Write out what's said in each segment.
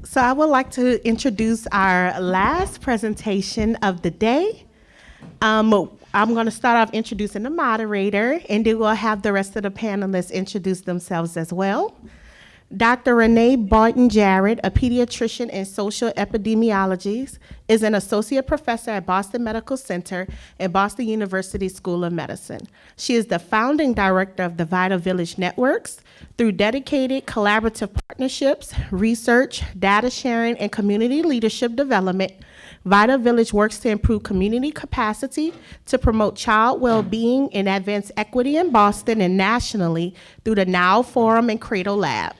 So I would like to introduce our last presentation of the day. I'm going to start off introducing the moderator, and then we'll have the rest of the panelists introduce themselves as well. Dr. Renee Boynton-Jarrett, a pediatrician in social epidemiology, is an associate professor at Boston Medical Center and Boston University School of Medicine. She is the founding director of the Vital Village Networks. Through dedicated collaborative partnerships, research, data sharing, and community leadership development, Vital Village works to improve community capacity to promote child well-being and advance equity in Boston and nationally through the Now Forum and Cradle Lab.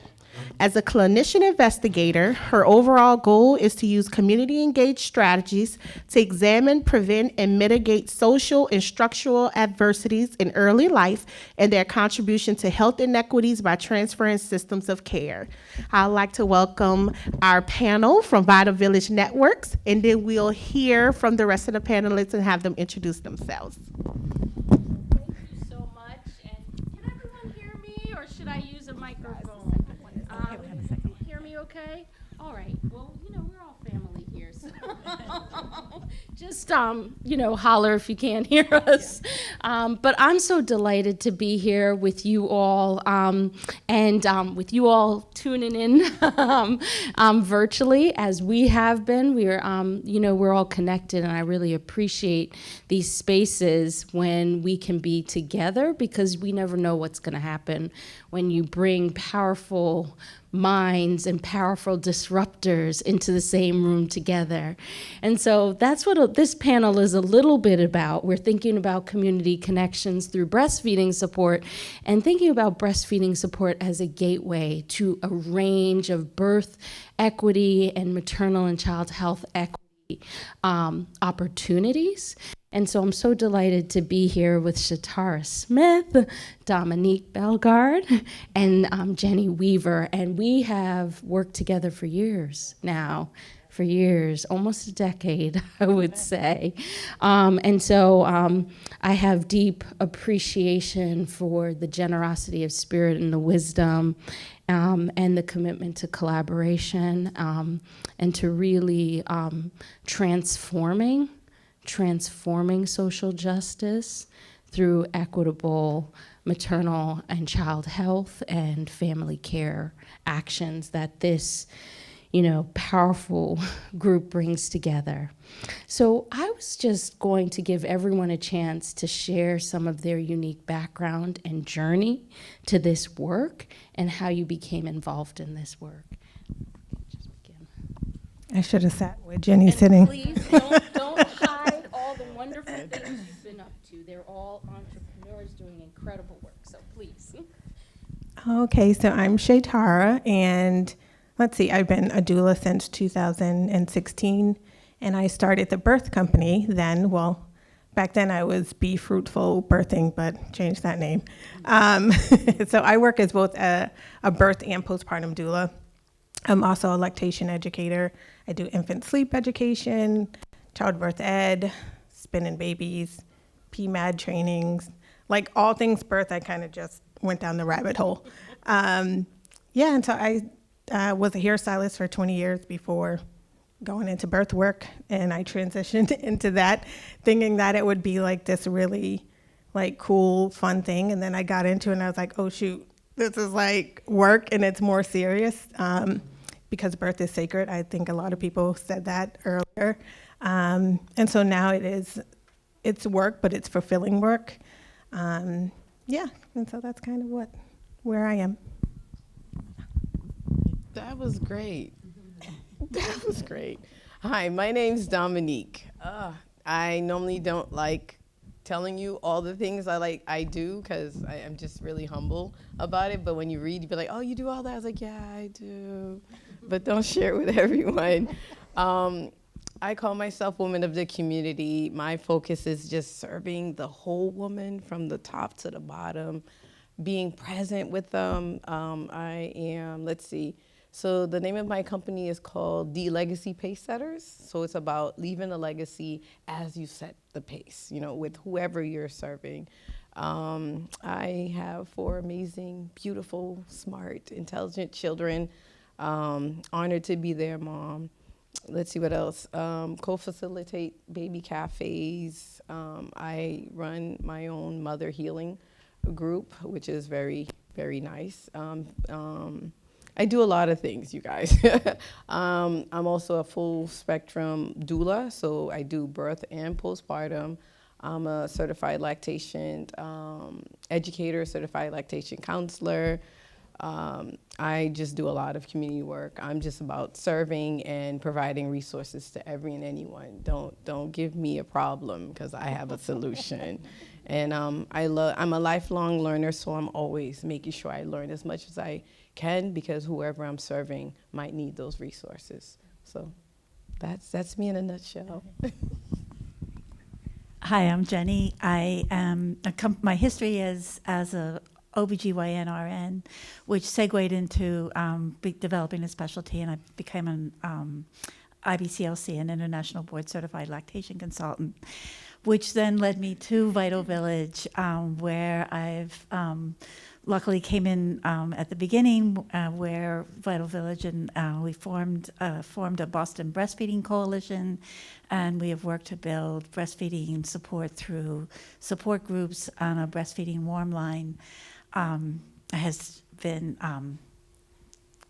As a clinician investigator, her overall goal is to use community-engaged strategies to examine, prevent, and mitigate social and structural adversities in early life and their contribution to health inequities by transferring systems of care. I'd like to welcome our panel from Vital Village Networks, and then we'll hear from the rest of the panelists and have them introduce themselves. Thank you so much. And can everyone hear me, or should I use a microphone? Hear me okay? All right. Well, we're all family here, so just holler if you can't hear us. But I'm so delighted to be here with you all, and with you all tuning in virtually as we have been. We're all connected, and I really appreciate these spaces when we can be together, because we never know what's going to happen when you bring powerful minds and powerful disruptors into the same room together. And so that's what this panel is a little bit about. We're thinking about community connections through breastfeeding support, and thinking about breastfeeding support as a gateway to a range of birth equity and maternal and child health equity opportunities. And so I'm so delighted to be here with Shatara Smith, Dominique Bellegarde, and Jenny Weaver. And we have worked together for years now, almost a decade, I would say. And so I have deep appreciation for the generosity of spirit and the wisdom and the commitment to collaboration, and to really transforming social justice through equitable maternal and child health and family care actions that this, powerful group brings together. So I was just going to give everyone a chance to share some of their unique background and journey to this work and how you became involved in this work. Just begin. I should have sat with Jenny sitting. Please don't hide all the wonderful things you've been up to. They're all entrepreneurs doing incredible work, so please. Okay, so I'm Shatara, and let's see, I've been a doula since 2016, and I started the birth company then. Well, back then I was Be Fruitful Birthing, but changed that name. So I work as both a birth and postpartum doula. I'm also a lactation educator. I do infant sleep education, childbirth ed, spinning babies, PMAD trainings, like all things birth. I kind of just went down the rabbit hole. And so I was a hairstylist for 20 years before going into birth work, and I transitioned into that, thinking that it would be like this really like cool, fun thing. And then I got into it and I was like, oh shoot, this is like work and it's more serious. Because birth is sacred. I think a lot of people said that earlier. And so now it's work, but it's fulfilling work. And so that's kind of where I am. That was great. That was great. Hi, my name's Dominique. I normally don't like telling you all the things I do, because I'm just really humble about it. But when you read, you'd be like, oh, you do all that? I was like, yeah, I do. But don't share it with everyone. I call myself woman of the community. My focus is just serving the whole woman from the top to the bottom, being present with them. So the name of my company is called The Legacy Pace Setters. So it's about leaving a legacy as you set the pace, with whoever you're serving. I have 4 amazing, beautiful, smart, intelligent children. Honored to be their mom. Let's see what else. Co-facilitate baby cafes. I run my own mother healing group, which is very, very nice. I do a lot of things, you guys. I'm also a full spectrum doula, so I do birth and postpartum. I'm a certified lactation educator, certified lactation counselor. I just do a lot of community work. I'm just about serving and providing resources to every and anyone. Don't give me a problem because I have a solution. And I'm a lifelong learner, so I'm always making sure I learn as much as I can because whoever I'm serving might need those resources. So that's me in a nutshell. Hi, I'm Jenny. I am my history is as a OBGYN RN, which segued into developing a specialty, and I became an IBCLC, an International Board Certified Lactation Consultant, which then led me to Vital Village, where I've luckily came in at the beginning, where Vital Village and we formed a Boston Breastfeeding Coalition, and we have worked to build breastfeeding support through support groups on a breastfeeding warm line. Has been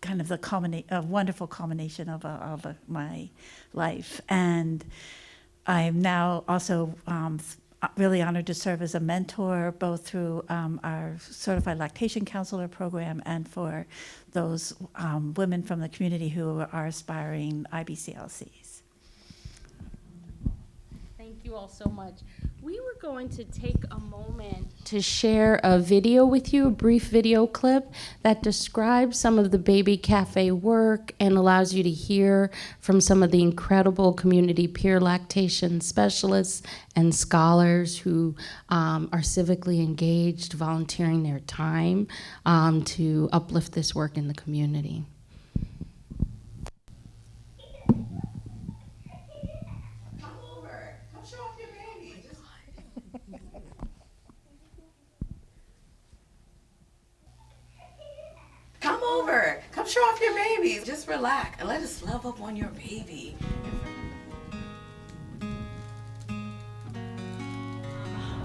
kind of a wonderful culmination of my life. And I'm now also really honored to serve as a mentor, both through our Certified Lactation Counselor program and for those women from the community who are aspiring IBCLCs. Thank you all so much. We were going to take a moment to share a video with you, a brief video clip that describes some of the baby cafe work and allows you to hear from some of the incredible community peer lactation specialists and scholars who are civically engaged, volunteering their time to uplift this work in the community. Come over. Come show off your babies. Just relax and let us love up on your baby.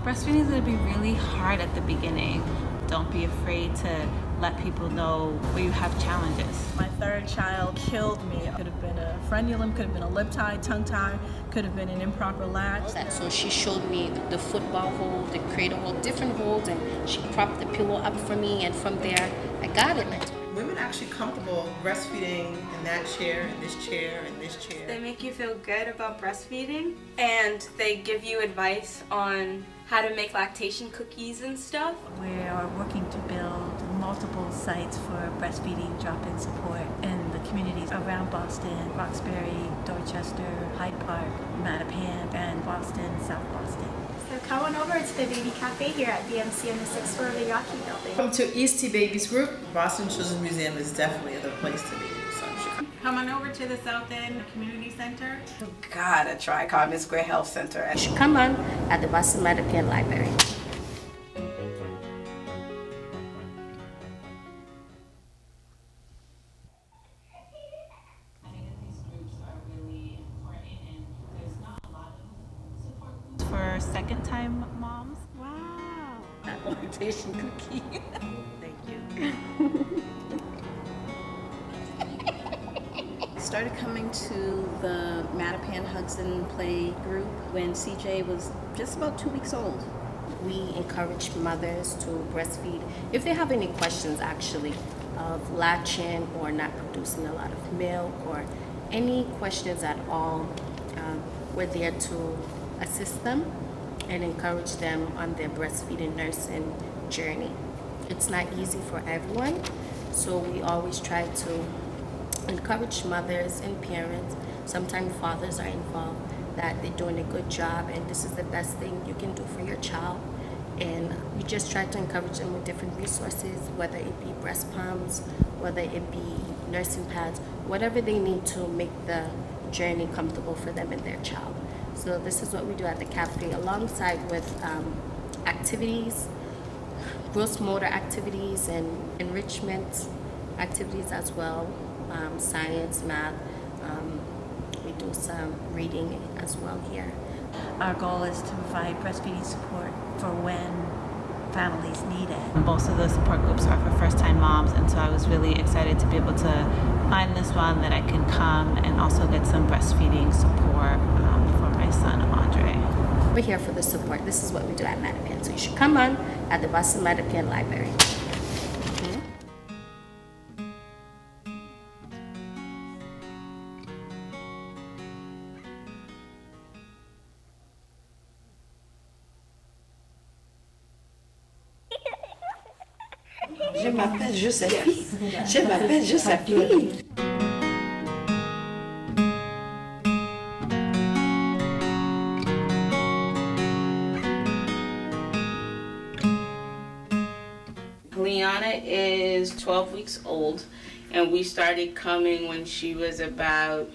Breastfeeding is going to be really hard at the beginning. Don't be afraid to let people know where you have challenges. My third child killed me. It could have been a frenulum, could have been a lip tie, tongue tie, could have been an improper latch. So she showed me the football hold, the cradle hold, different holds, and she propped the pillow up for me, and from there, I got it. Women actually comfortable breastfeeding in that chair, in this chair, in this chair. They make you feel good about breastfeeding, and they give you advice on how to make lactation cookies and stuff. We are working to build multiple sites for breastfeeding drop-in support in the communities around Boston, Roxbury, Dorchester, Hyde Park, Mattapan, and Boston, South Boston. So come on over to the Baby Cafe here at BMC on the 6th floor of the Yawkey building. Welcome to East T Babies Group. Boston Children's Museum is definitely the place to be. So you should come. Come on over to the South End Community Center. You gotta try Carbon Square Health Center. You should come on at the Boston Mattapan Library. For second-time moms. Wow. That lactation cookie. Thank you. Started coming to the Mattapan Hugs and Play group when CJ was just about 2 weeks old. We encourage mothers to breastfeed if they have any questions, actually, of latching or not producing a lot of milk or any questions at all. We're there to assist them and encourage them on their breastfeeding nursing journey. It's not easy for everyone, so we always try to encourage mothers and parents, sometimes fathers are involved, that they're doing a good job and this is the best thing you can do for your child. And we just try to encourage them with different resources, whether it be breast pumps, whether it be nursing pads, whatever they need to make the journey comfortable for them and their child. So this is what we do at the cafe, alongside with activities, gross motor activities and enrichment activities as well. science, math. We do some reading as well here. Our goal is to provide breastfeeding support for when families need it. Most of the support groups are for first-time moms, and so I was really excited to be able to find this one that I can come and also get some breastfeeding support for my son, Andre. We're here for the support. This is what we do at Mattapan. So you should come on at the Boston Mattapan Library. Je m'appelle Joséphine. Je m'appelle Joséphine. Liana is 12 weeks old, and we started coming when she was about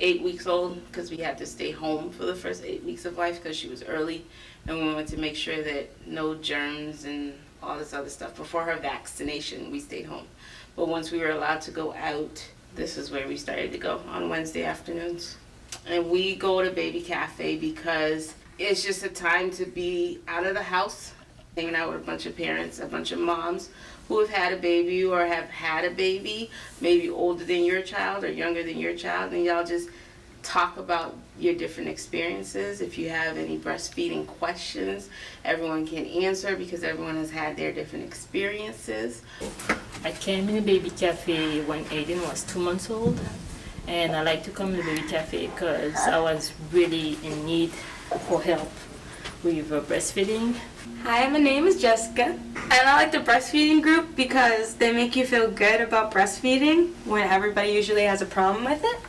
8 weeks old because we had to stay home for the first 8 weeks of life because she was early, and we wanted to make sure that no germs and all this other stuff. Before her vaccination, we stayed home. But once we were allowed to go out, this is where we started to go on Wednesday afternoons. And we go to Baby Cafe because it's just a time to be out of the house, hanging out with a bunch of parents, a bunch of moms who have had a baby or have had a baby, maybe older than your child or younger than your child, and y'all just talk about your different experiences. If you have any breastfeeding questions, everyone can answer because everyone has had their different experiences. I came in the Baby Cafe when Aiden was 2 months old, and I like to come to the Baby Cafe because I was really in need for help with breastfeeding. Hi, my name is Jessica, and I like the breastfeeding group because they make you feel good about breastfeeding when everybody usually has a problem with it.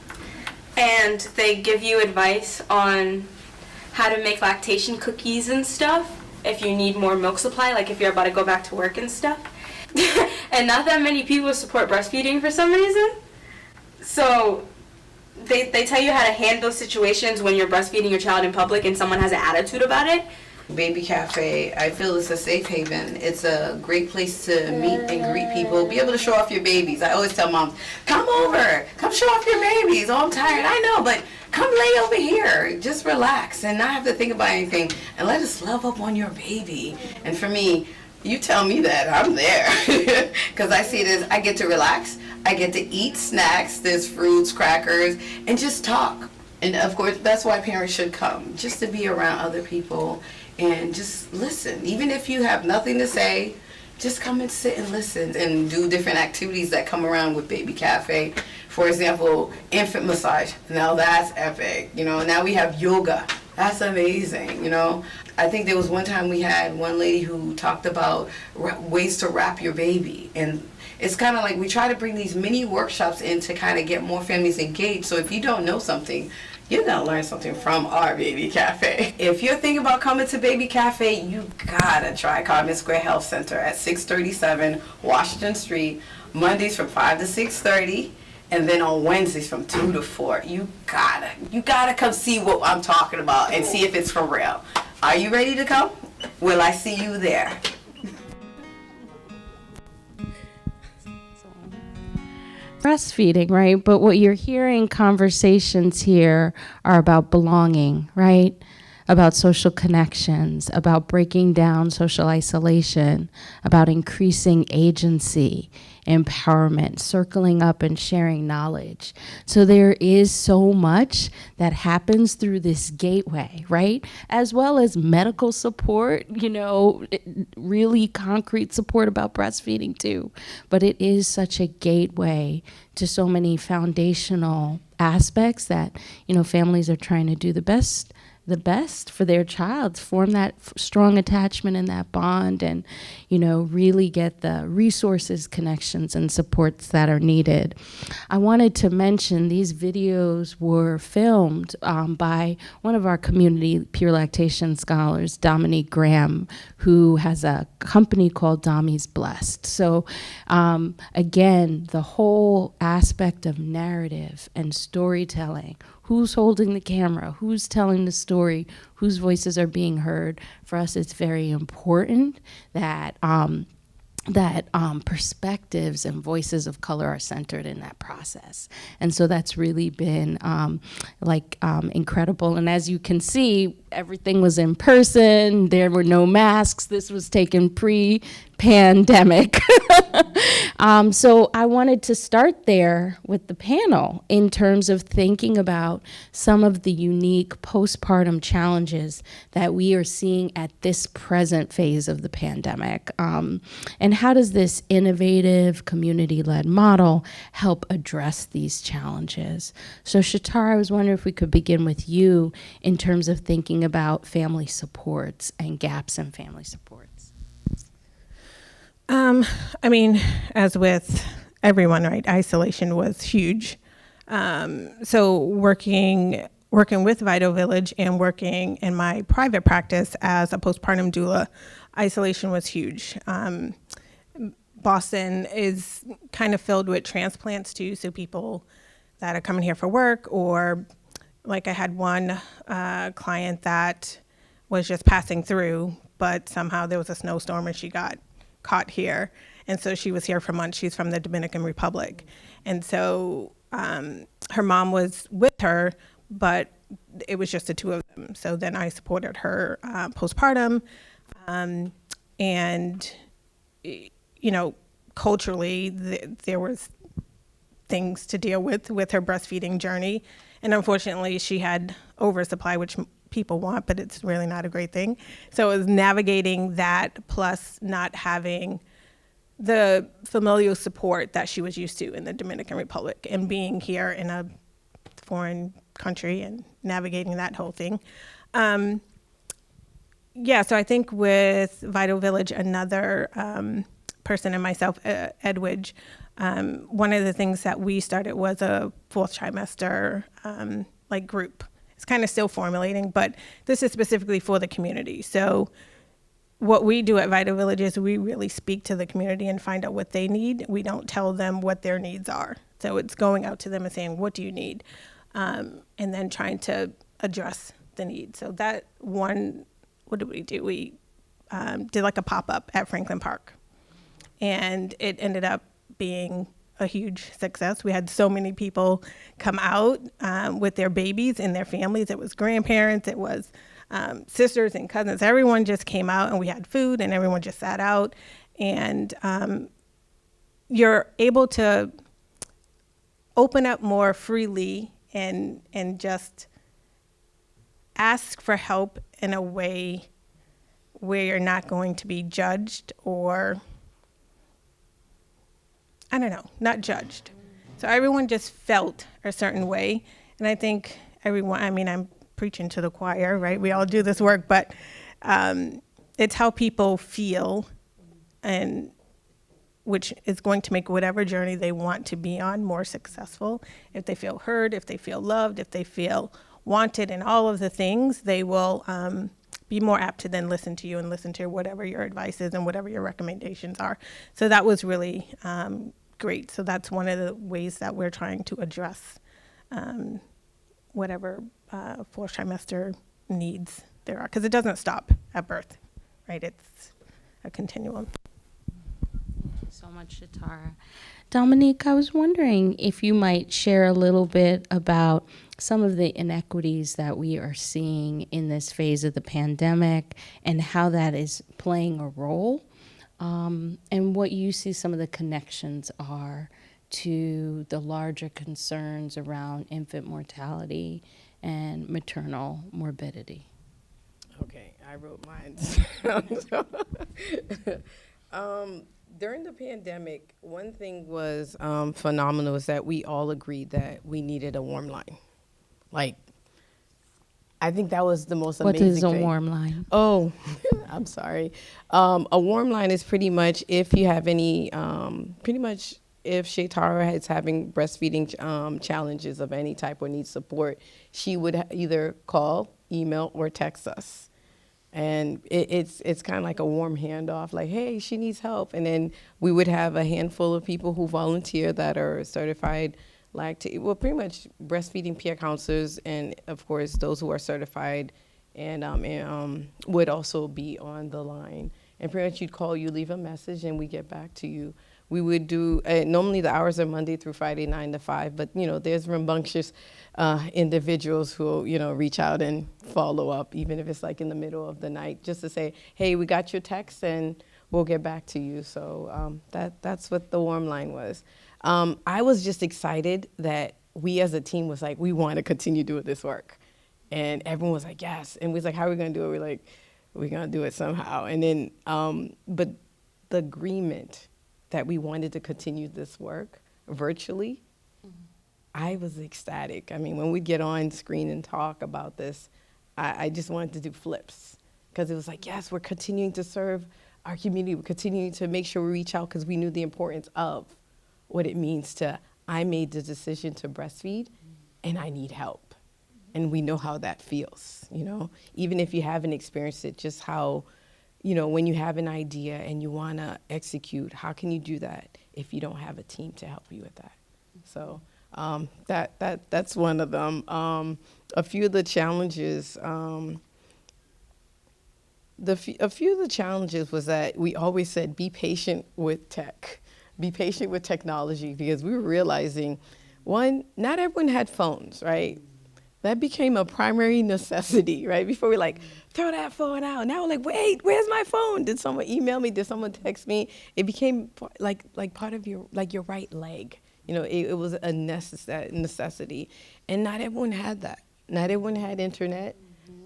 And they give you advice on how to make lactation cookies and stuff if you need more milk supply, like if you're about to go back to work and stuff. And not that many people support breastfeeding for some reason. So they tell you how to handle situations when you're breastfeeding your child in public and someone has an attitude about it. Baby Cafe, I feel it's a safe haven. It's a great place to meet and greet people, be able to show off your babies. I always tell moms, come over, come show off your babies. Oh, I'm tired, I know, but come lay over here. Just relax and not have to think about anything and let us love up on your baby. And for me, you tell me that, I'm there. Because I see it as I get to relax, I get to eat snacks, there's fruits, crackers, and just talk. And of course, that's why parents should come, just to be around other people and just listen. Even if you have nothing to say, just come and sit and listen and do different activities that come around with Baby Cafe. For example, infant massage. Now that's epic. You know, now we have yoga. That's amazing, you know. I think there was one time we had one lady who talked about ways to wrap your baby. And it's kind of like we try to bring these mini workshops in to kind of get more families engaged. So if you don't know something, you're gonna learn something from our Baby Cafe. If you're thinking about coming to Baby Cafe, you gotta try Carmen Square Health Center at 637 Washington Street, Mondays from 5 to 6:30, and then on Wednesdays from 2 to 4. You gotta come see what I'm talking about and see if it's for real. Are you ready to come? Will I see you there? Breastfeeding, right? But what you're hearing conversations here are about belonging, right? About social connections, about breaking down social isolation, about increasing agency, empowerment, circling up and sharing knowledge. So there is so much that happens through this gateway, right? As well as medical support, you know, really concrete support about breastfeeding too. But it is such a gateway to so many foundational aspects that, you know, families are trying to do the best for their child, form that strong attachment and that bond, and, you know, really get the resources, connections, and supports that are needed. I wanted to mention these videos were filmed by one of our community pure lactation scholars, Dominique Graham, who has a company called Dommy's Blessed. So again, the whole aspect of narrative and storytelling, who's holding the camera, who's telling the story, whose voices are being heard. For us, it's very important that that perspectives and voices of color are centered in that process. And so that's really been incredible. And as you can see, everything was in person. There were no masks. This was taken pre-pandemic. So I wanted to start there with the panel in terms of thinking about some of the unique postpartum challenges that we are seeing at this present phase of the pandemic. And how does this innovative, community-led model help address these challenges? So Shatara, I was wondering if we could begin with you in terms of thinking about family supports and gaps in family supports. I mean, as with everyone, right, isolation was huge. So working with Vital Village and working in my private practice as a postpartum doula, isolation was huge. Boston is kind of filled with transplants too, so people that are coming here for work, or like I had one client that was just passing through, but somehow there was a snowstorm and she got caught here. And so she was here for months. She's from the Dominican Republic. And so her mom was with her, but it was just the two of them. So then I supported her postpartum. And, you know, culturally, there was things to deal with her breastfeeding journey. And unfortunately, she had oversupply, which people want, but it's really not a great thing. So it was navigating that, plus not having the familial support that she was used to in the Dominican Republic, and being here in a foreign country and navigating that whole thing. Yeah, so I think with Vital Village, another person and myself, Edwidge, one of the things that we started was a fourth trimester group. It's kind of still formulating, but this is specifically for the community. So what we do at Vital Village is we really speak to the community and find out what they need. We don't tell them what their needs are. So it's going out to them and saying, what do you need? And then trying to address the need. So that one, what did we do? We did like a pop-up at Franklin Park. And it ended up being a huge success. We had so many people come out with their babies and their families. It was grandparents, it was sisters and cousins. Everyone just came out, and we had food, and everyone just sat out. And you're able to open up more freely and just ask for help in a way where you're not going to be judged, or I don't know, not judged. So everyone just felt a certain way. And I think everyone, I mean, I'm preaching to the choir, right? We all do this work, but it's how people feel, and which is going to make whatever journey they want to be on more successful. If they feel heard, if they feel loved, if they feel wanted, and all of the things, they will be more apt to then listen to you and listen to whatever your advice is and whatever your recommendations are. So that was really great. So that's one of the ways that we're trying to address whatever fourth trimester needs there are, because it doesn't stop at birth, right? It's a continuum. Thank you so much, Shatara. Dominique, I was wondering if you might share a little bit about some of the inequities that we are seeing in this phase of the pandemic and how that is playing a role, and what you see some of the connections are to the larger concerns around infant mortality and maternal morbidity. Okay, I wrote mine. During the pandemic, one thing was phenomenal is that we all agreed that we needed a warm line. Like, I think that was the most amazing thing. What is a warm line? Oh, I'm sorry. A warm line is pretty much if you have any, if Shatara is having breastfeeding challenges of any type or needs support, she would either call, email, or text us. And it's kind of like a warm handoff, like, hey, she needs help. And then we would have a handful of people who volunteer that are certified pretty much breastfeeding peer counselors, and of course those who are certified and would also be on the line. And pretty much you'd call, you leave a message, and we get back to you. We would do, normally the hours are Monday through Friday, 9 to 5, but, there's rambunctious individuals who, reach out and follow up, even if it's like in the middle of the night, just to say, hey, we got your text and we'll get back to you. So that's what the warm line was. I was just excited that we as a team was like, we want to continue doing this work. And everyone was like, yes. And we was like, how are we going to do it? We're like, we're going to do it somehow. And then, but the agreement that we wanted to continue this work virtually, I was ecstatic. I mean, when we get on screen and talk about this, I just wanted to do flips, because it was like, yes, we're continuing to serve our community. We're continuing to make sure we reach out, because we knew the importance of what it means to, I made the decision to breastfeed and I need help. And we know how that feels, even if you haven't experienced it, just how, when you have an idea and you want to execute, how can you do that if you don't have a team to help you with that? So that's one of them. A few of the challenges, a few of the challenges was that we always said, be patient with tech, be patient with technology, because we were realizing, one, not everyone had phones, right? That became a primary necessity, right? Before we like, throw that phone out. Now we're like, wait, where's my phone? Did someone email me? Did someone text me? It became like part of your right leg. It was a necessity. And not everyone had that. Not everyone had internet.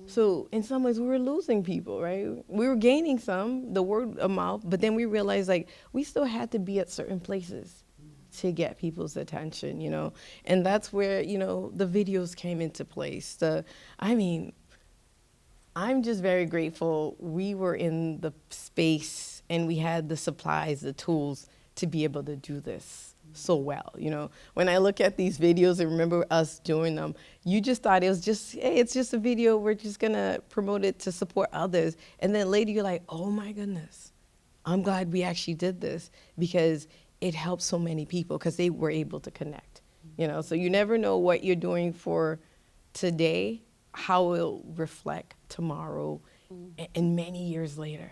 So in some ways we were losing people, right? We were gaining some, the word of mouth, but then we realized like we still had to be at certain places to get people's attention, and that's where, the videos came into place. I'm just very grateful we were in the space and we had the supplies, the tools to be able to do this so well. When I look at these videos and remember us doing them, you just thought it was just, hey, it's just a video. We're just gonna promote it to support others. And then later you're like, oh my goodness, I'm glad we actually did this, because it helped so many people because they were able to connect, So you never know what you're doing for today, how it'll reflect tomorrow and many years later,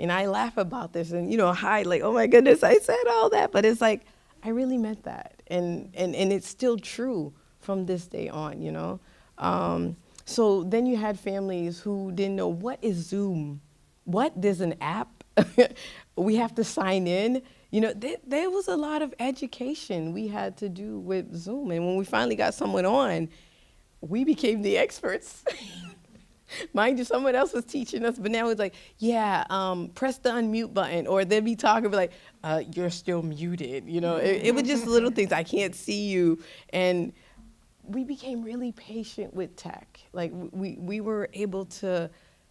And I laugh about this and, hide like, oh my goodness, I said all that. But it's like, I really meant that. And it's still true from this day on, So then you had families who didn't know, what is Zoom? What, there's an app? We have to sign in. There was a lot of education we had to do with Zoom. And when we finally got someone on, we became the experts. Mind you, someone else was teaching us, but now it's like, press the unmute button. Or they'd be talking, like, you're still muted. It was just little things. I can't see you. And we became really patient with tech. Like, we were able to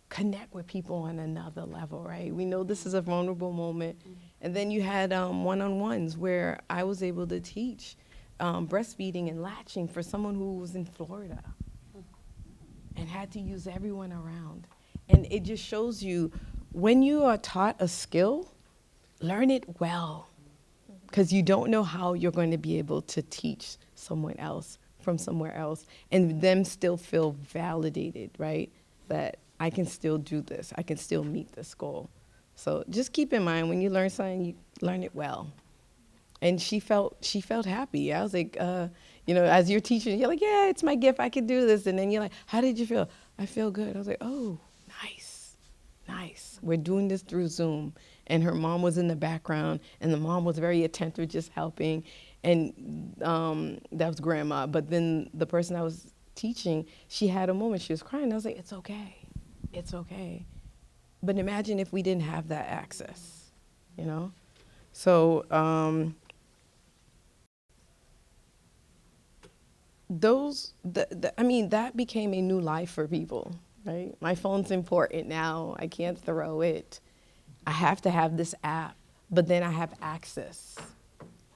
connect with people on another level, right? We know this is a vulnerable moment. And then you had one-on-ones where I was able to teach breastfeeding and latching for someone who was in Florida and had to use everyone around. And it just shows you, when you are taught a skill, learn it well, because you don't know how you're going to be able to teach someone else from somewhere else and them still feel validated, right? That I can still do this. I can still meet this goal. So just keep in mind, when you learn something, you learn it well. And she felt happy. I was like, as you're teaching, you're like, yeah, it's my gift. I can do this. And then you're like, how did you feel? I feel good. I was like, oh, nice. We're doing this through Zoom. And her mom was in the background, and the mom was very attentive, just helping. And that was grandma. But then the person I was teaching, she had a moment. She was crying. I was like, it's okay. It's okay. But imagine if we didn't have that access, So that became a new life for people, right? My phone's important now. I can't throw it. I have to have this app, but then I have access.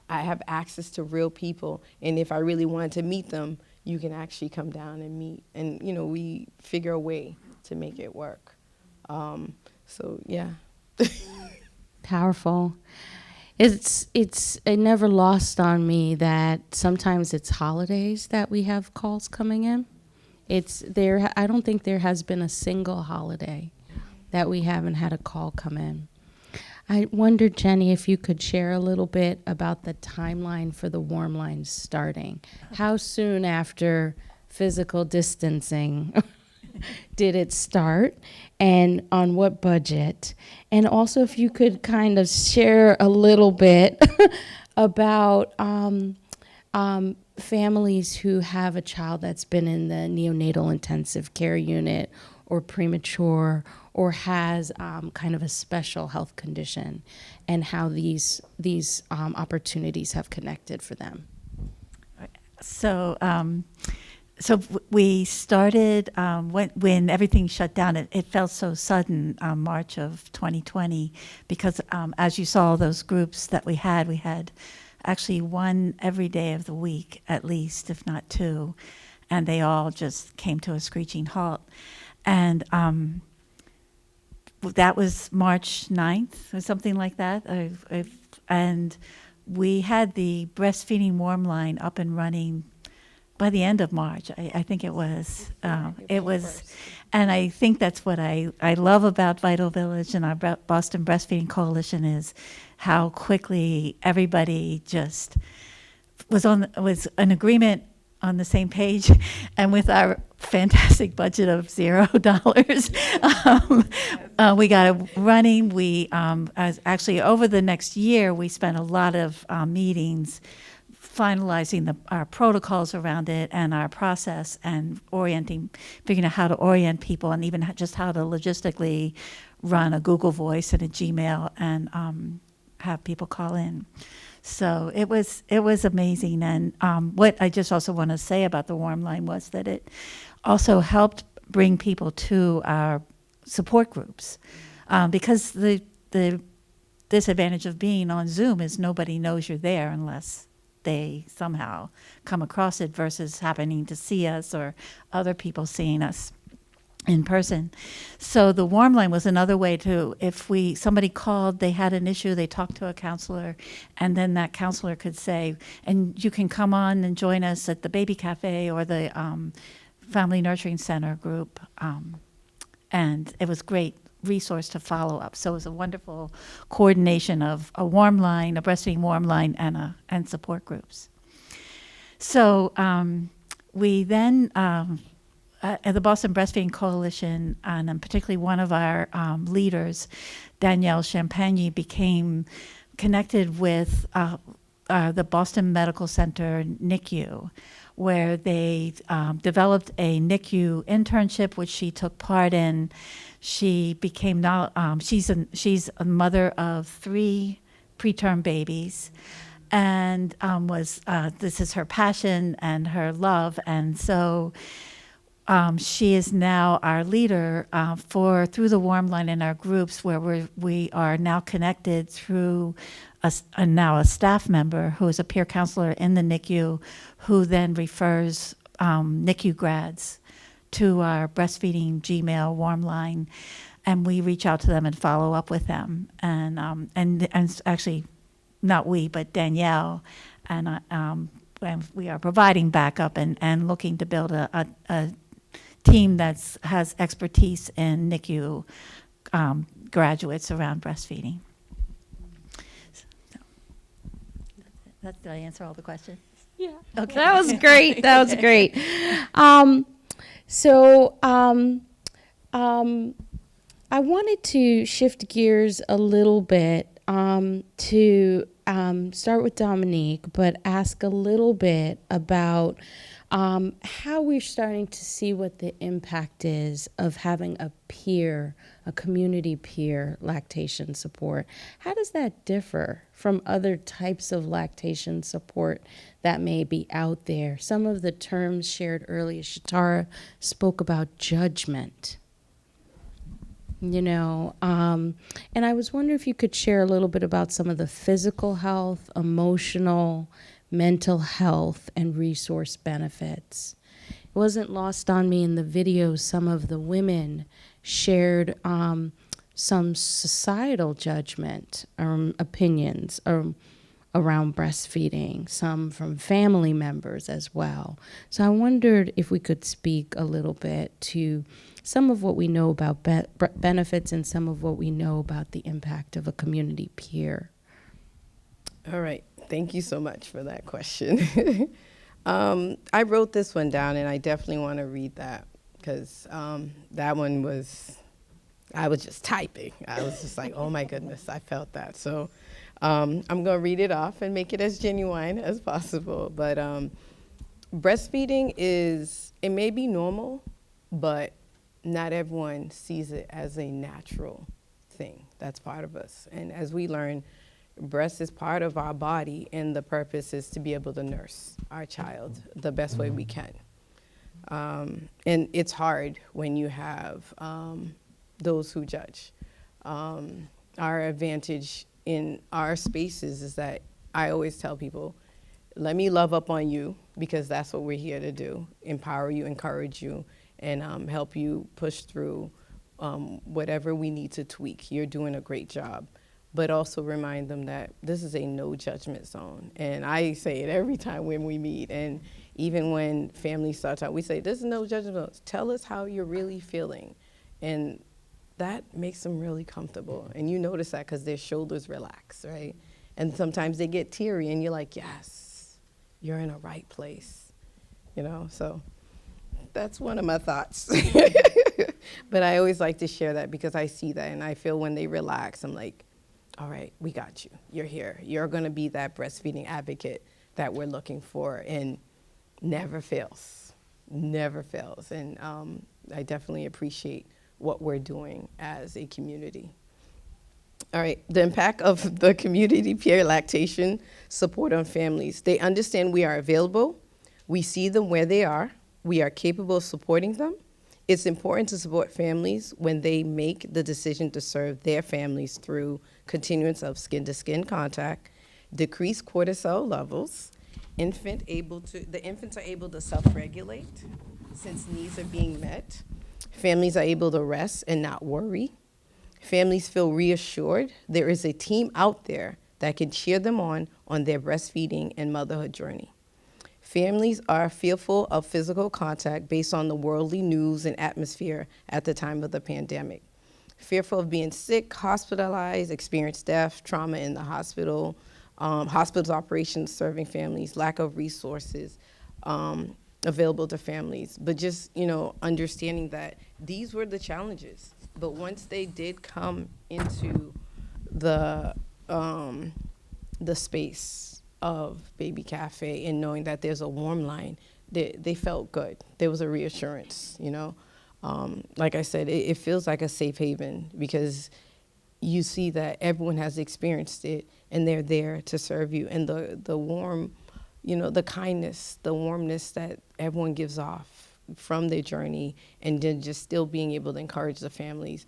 I have access to real people. And if I really wanted to meet them, you can actually come down and meet. And, we figure a way to make it work. Powerful. It never lost on me that sometimes it's holidays that we have calls coming in. I don't think there has been a single holiday that we haven't had a call come in. I wondered, Jenny, if you could share a little bit about the timeline for the warm lines starting. How soon after physical distancing did it start, and on what budget? And also, if you could kind of share a little bit about families who have a child that's been in the neonatal intensive care unit or premature or has kind of a special health condition, and how these opportunities have connected for them. So, we started when everything shut down. It felt so sudden, March of 2020, because as you saw, those groups that we had actually one every day of the week, at least, if not two, and they all just came to a screeching halt. And that was March 9th or something like that. And we had the breastfeeding warm line up and running by the end of March. I think it was. And I think that's what I love about Vital Village and our Boston Breastfeeding Coalition is how quickly everybody just was in agreement, on the same page, and with our fantastic budget of $0, we got it running. We actually over the next year, we spent a lot of meetings finalizing our protocols around it and our process, and figuring out how to orient people, and even just how to logistically run a Google Voice and a Gmail and have people call in. So it was amazing. And what I just also want to say about the warm line was that it also helped bring people to our support groups, because the disadvantage of being on Zoom is nobody knows you're there unless they somehow come across it, versus happening to see us or other people seeing us in person. So the warm line was another way to, if somebody called, they had an issue, they talked to a counselor, and then that counselor could say, and you can come on and join us at the Baby Cafe or the Family Nurturing Center group. And it was great resource to follow up. So it was a wonderful coordination of a warm line, a breastfeeding warm line, and support groups. So we then at the Boston Breastfeeding Coalition, and particularly one of our leaders, Danielle Champagne, became connected with the Boston Medical Center NICU, where they developed a NICU internship, which she took part in. She became she's a mother of 3 preterm babies, and this is her passion and her love, and so. She is now our leader through the warm line in our groups, where we are now connected through now a staff member who is a peer counselor in the NICU, who then refers NICU grads to our breastfeeding Gmail warm line, and we reach out to them and follow up with them. And actually, not we, but Danielle, and we are providing backup and looking to build a team that has expertise in NICU graduates around breastfeeding. So, did I answer all the questions? Yeah. Okay. That was great. That was great. I wanted to shift gears a little bit to start with Dominique, but ask a little bit about how we're starting to see what the impact is of having a community peer lactation support. How does that differ from other types of lactation support that may be out there? Some of the terms shared earlier, Shatara spoke about judgment, and I was wondering if you could share a little bit about some of the physical health, emotional, mental health, and resource benefits. It wasn't lost on me in the video, some of the women shared some societal judgment or opinions around breastfeeding, some from family members as well. So I wondered if we could speak a little bit to some of what we know about benefits and some of what we know about the impact of a community peer. All right. Thank you so much for that question. I wrote this one down, and I definitely want to read that because that one was, I was just typing. I was just like, oh my goodness, I felt that. So I'm going to read it off and make it as genuine as possible. But breastfeeding it may be normal, but not everyone sees it as a natural thing. That's part of us. And as we learn, breast is part of our body, and the purpose is to be able to nurse our child the best way we can. And it's hard when you have those who judge. Our advantage in our spaces is that I always tell people, let me love up on you, because that's what we're here to do, empower you, encourage you, and help you push through whatever we need to tweak. You're doing a great job. But also remind them that this is a no judgment zone. And I say it every time when we meet. And even when families start talking, we say, this is no judgment zone. Tell us how you're really feeling. And that makes them really comfortable. And you notice that because their shoulders relax, right? And sometimes they get teary and you're like, yes, you're in a right place, you know? So that's one of my thoughts. But I always like to share that because I see that and I feel when they relax, I'm like, all right, we got you. You're here. You're going to be that breastfeeding advocate that we're looking for, and never fails, never fails. And I definitely appreciate what we're doing as a community. All right, the impact of the community peer lactation support on families. They understand we are available. We see them where they are. We are capable of supporting them. It's important to support families when they make the decision to serve their families through continuance of skin-to-skin contact, decreased cortisol levels, the infants are able to self-regulate since needs are being met. Families are able to rest and not worry. Families feel reassured there is a team out there that can cheer them on their breastfeeding and motherhood journey. Families are fearful of physical contact based on the worldly news and atmosphere at the time of the pandemic. Fearful of being sick, hospitalized, experienced death, trauma in the hospital, hospitals operations serving families, lack of resources available to families. But just, understanding that these were the challenges. But once they did come into the space of Baby Cafe and knowing that there's a warm line, they felt good. There was a reassurance, Like I said, it feels like a safe haven because you see that everyone has experienced it and they're there to serve you. And the warm, the kindness, the warmness that everyone gives off from their journey, and then just still being able to encourage the families,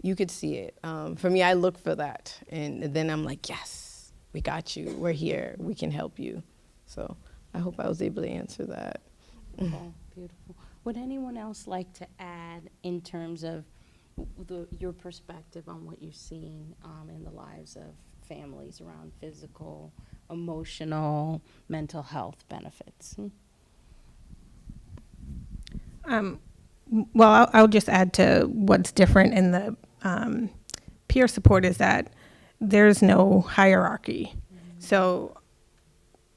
you could see it. For me, I look for that. And then I'm like, yes, we got you. We're here. We can help you. So I hope I was able to answer that. Oh, beautiful. Would anyone else like to add in terms of your perspective on what you're seeing in the lives of families around physical, emotional, mental health benefits? Well, I'll just add to what's different in the peer support is that there's no hierarchy. Mm-hmm. So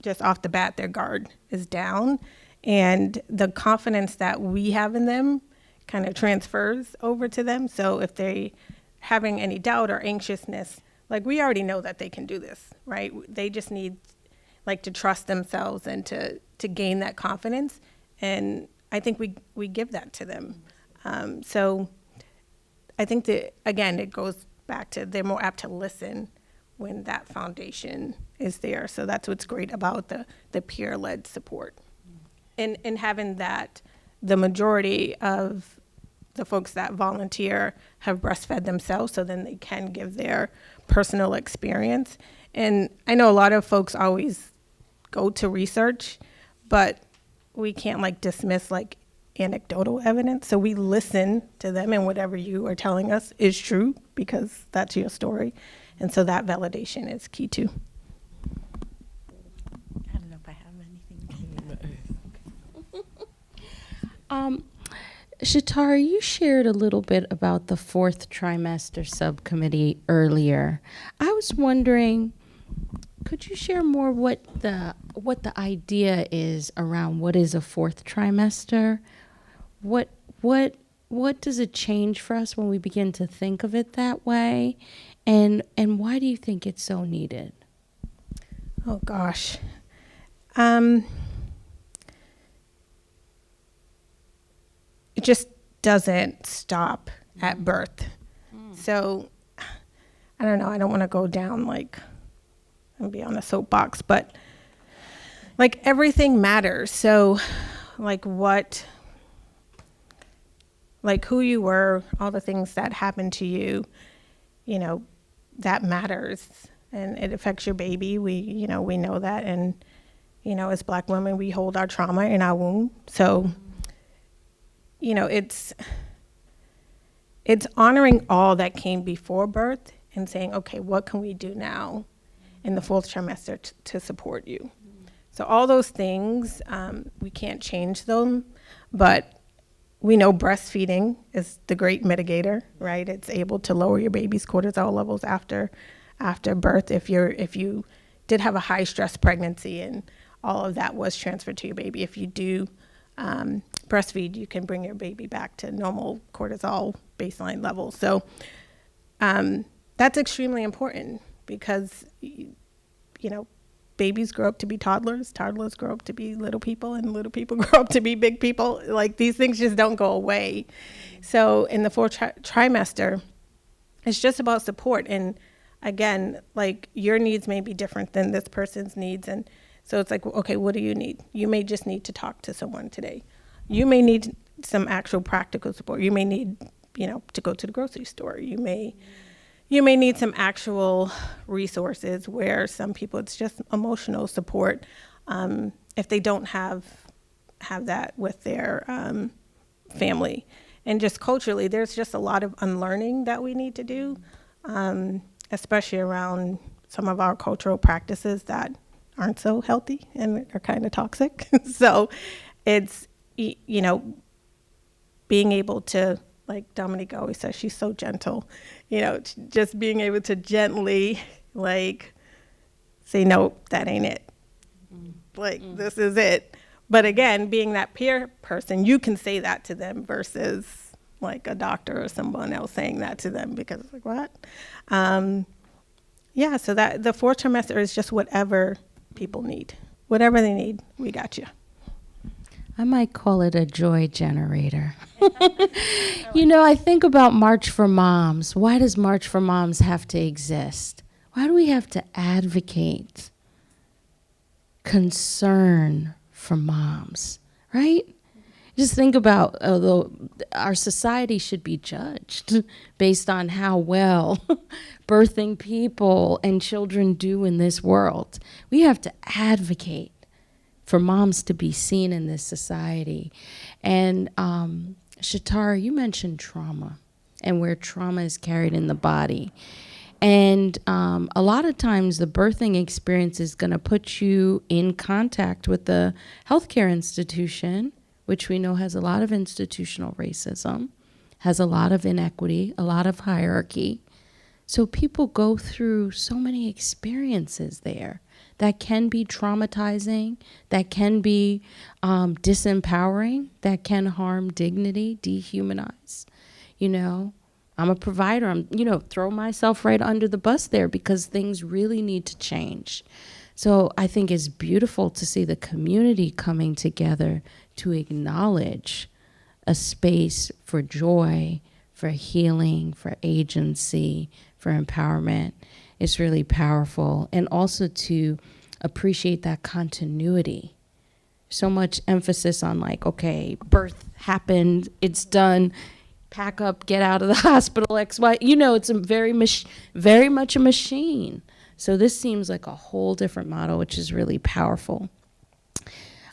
just off the bat, their guard is down. And the confidence that we have in them kind of transfers over to them. So if they having any doubt or anxiousness, like we already know that they can do this, right? They just need to trust themselves and to gain that confidence. And I think we give that to them. So I think that, again, it goes back to they're more apt to listen when that foundation is there. So that's what's great about the peer-led support. And having that, the majority of the folks that volunteer have breastfed themselves, so then they can give their personal experience. And I know a lot of folks always go to research, but we can't dismiss anecdotal evidence. So we listen to them, and whatever you are telling us is true because that's your story. And so that validation is key too. Shatara, you shared a little bit about the fourth trimester subcommittee earlier. I was wondering, could you share more what the idea is around what is a fourth trimester? What does it change for us when we begin to think of it that way? And why do you think it's so needed? Oh gosh. It just doesn't stop at birth. So I don't know, I don't want to go down like and be on a soapbox, but like everything matters. So like who you were, all the things that happened to you, you know, that matters, and it affects your baby. We know that, and you know, as Black women, we hold our trauma in our womb. So you know, it's honoring all that came before birth and saying, okay, what can we do now in the fourth trimester to support you? So all those things, we can't change them, but we know breastfeeding is the great mitigator, right? It's able to lower your baby's cortisol levels after birth if you did have a high stress pregnancy and all of that was transferred to your baby. If you do breastfeed, you can bring your baby back to normal cortisol baseline levels. So that's extremely important because, you know, babies grow up to be toddlers grow up to be little people, and little people grow up to be big people. Like, these things just don't go away. So in the fourth trimester, it's just about support. And again, like, your needs may be different than this person's needs. And so it's like, okay, what do you need? You may just need to talk to someone today. You may need some actual practical support. You may need, you know, to go to the grocery store. You may need some actual resources where some people, it's just emotional support if they don't have that with their family. And just culturally, there's just a lot of unlearning that we need to do, especially around some of our cultural practices that aren't so healthy and are kind of toxic. So it's, you know, being able to, like Dominique always says, she's so gentle, you know, just being able to gently, like, say, no, that ain't it. Like, this is it. But again, being that peer person, you can say that to them versus like a doctor or someone else saying that to them, because it's like, what? Yeah, so that the fourth trimester is just whatever people need. Whatever they need, we got you. I might call it a joy generator. You know, I think about March for Moms. Why does March for Moms have to exist? Why do we have to advocate concern for moms, right? Just think about, although our society should be judged based on how well birthing people and children do in this world. We have to advocate for moms to be seen in this society. And Shatara, you mentioned trauma and where trauma is carried in the body. And a lot of times the birthing experience is going to put you in contact with the healthcare institution, which we know has a lot of institutional racism, has a lot of inequity, a lot of hierarchy. So people go through so many experiences there that can be traumatizing, that can be disempowering, that can harm dignity, dehumanize. You know, I'm a provider. I'm, you know, throw myself right under the bus there because things really need to change. So I think it's beautiful to see the community coming together to acknowledge a space for joy, for healing, for agency, for empowerment. It's really powerful. And also to appreciate that continuity. So much emphasis on like, okay, birth happened, it's done, pack up, get out of the hospital, X, Y. You know, it's a very much a machine. So this seems like a whole different model, which is really powerful.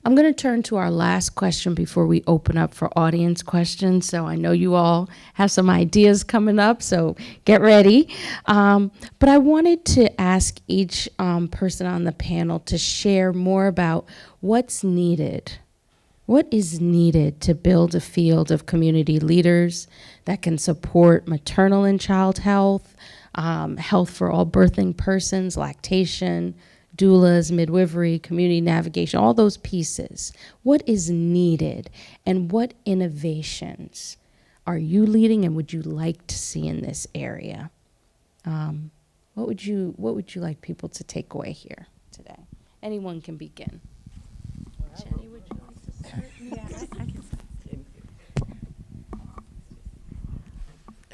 I'm going to turn to our last question before we open up for audience questions. So I know you all have some ideas coming up, so get ready. But I wanted to ask each person on the panel to share more about what's needed What is needed to build a field of community leaders that can support maternal and child health, health for all birthing persons, lactation, doulas, midwifery, community navigation, all those pieces? What is needed, and what innovations are you leading and would you like to see in this area? What would you like people to take away here today? Anyone can begin. Jenny, would you like to start? Yeah, I can start.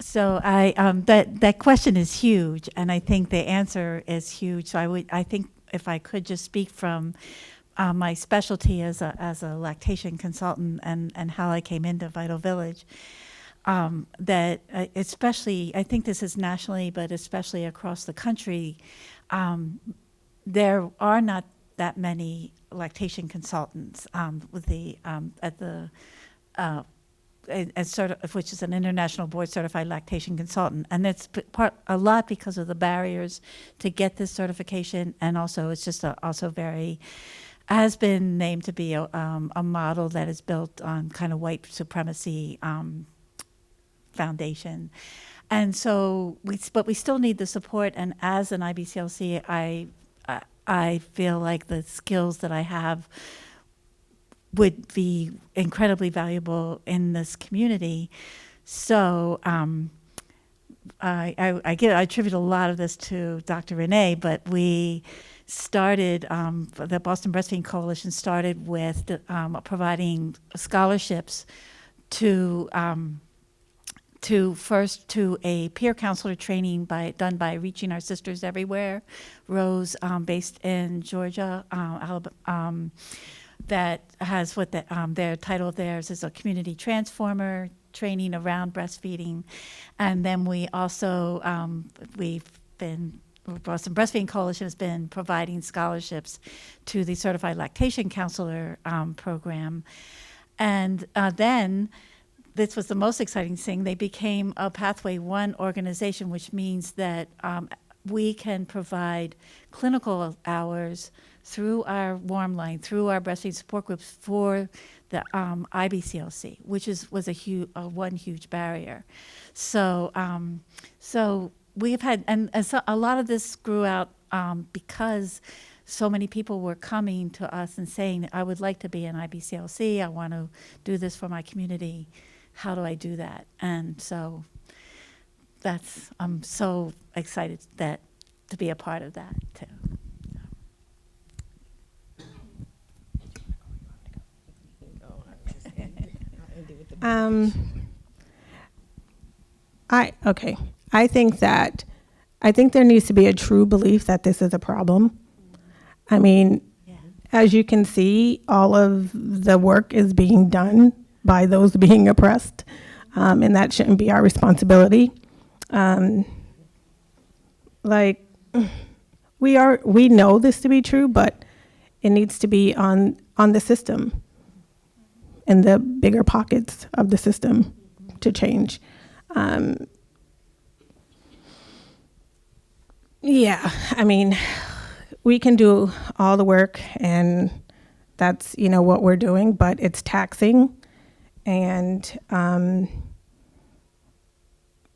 So that question is huge, and I think the answer is huge. So I think if I could just speak from my specialty as a lactation consultant and how I came into Vital Village, that especially, I think this is nationally, but especially across the country, there are not that many lactation consultants with the at the as sort of, which is an international board certified lactation consultant, and it's a lot because of the barriers to get this certification, and also it's just also very has been named to be a model that is built on kind of white supremacy foundation. And so but we still need the support, and as an IBCLC, I feel like the skills that I have would be incredibly valuable in this community. So I attribute a lot of this to Dr. Renee, but we started, the Boston Breastfeeding Coalition started with providing scholarships to a peer counselor training done by Reaching Our Sisters Everywhere, Rose, based in Georgia, Alabama, that has what their title of theirs is a community transformer training around breastfeeding. And then we also, Boston Breastfeeding Coalition has been providing scholarships to the Certified Lactation Counselor program. And then, this was the most exciting thing, they became a Pathway 1 organization, which means that we can provide clinical hours through our warm line, through our breastfeeding support groups for the IBCLC, which was one huge barrier. So we have had, and so a lot of this grew out because so many people were coming to us and saying, I would like to be an IBCLC, I want to do this for my community. How do I do that? And so I'm so excited to be a part of that too. I think there needs to be a true belief that this is a problem. I mean, as you can see, all of the work is being done by those being oppressed, and that shouldn't be our responsibility. We know this to be true, but it needs to be on the system, in the bigger pockets of the system, to change. I mean, we can do all the work, and that's what we're doing, but it's taxing. And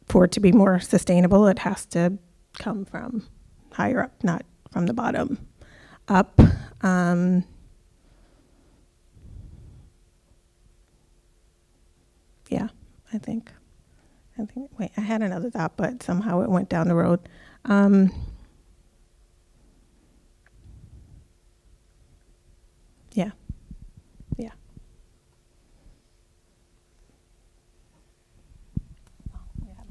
for it to be more sustainable, it has to come from higher up, not from the bottom up. I think, wait, I had another thought, but somehow it went down the road. Yeah.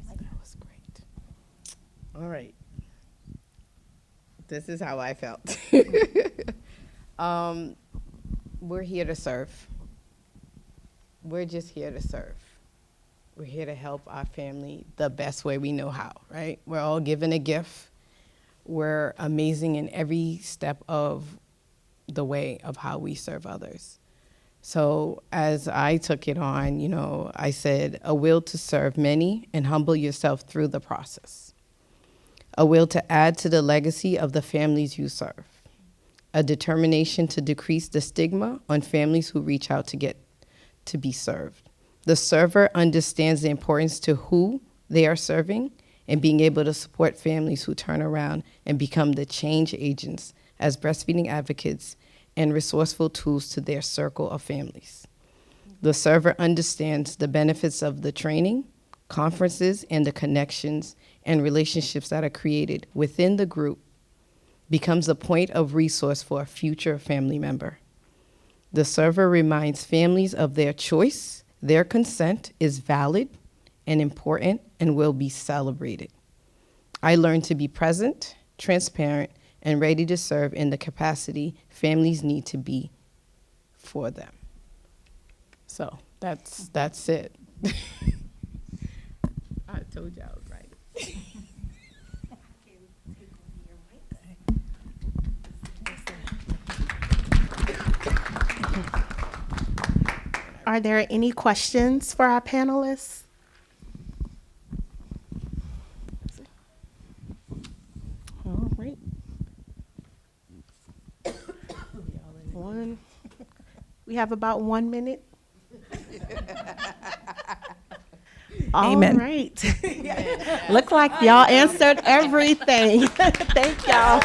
That was great. All right. This is how I felt. We're here to serve. We're just here to serve. We're here to help our family the best way we know how, right? We're all given a gift. We're amazing in every step of the way of how we serve others. So as I took it on, I said, a will to serve many and humble yourself through the process. A will to add to the legacy of the families you serve. a determination to decrease the stigma on families who reach out to get to be served. The server understands the importance to who they are serving and being able to support families who turn around and become the change agents as breastfeeding advocates and resourceful tools to their circle of families. The server understands the benefits of the training, conferences, and the connections and relationships that are created within the group, becomes a point of resource for a future family member. The server reminds families of their choice, their consent is valid and important and will be celebrated. I learned to be present, transparent, and ready to serve in the capacity families need to be for them. So that's it. I told you I was right. Are there any questions for our panelists? All right. We have about 1 minute. Amen. All right. Look like y'all answered everything. Thank y'all.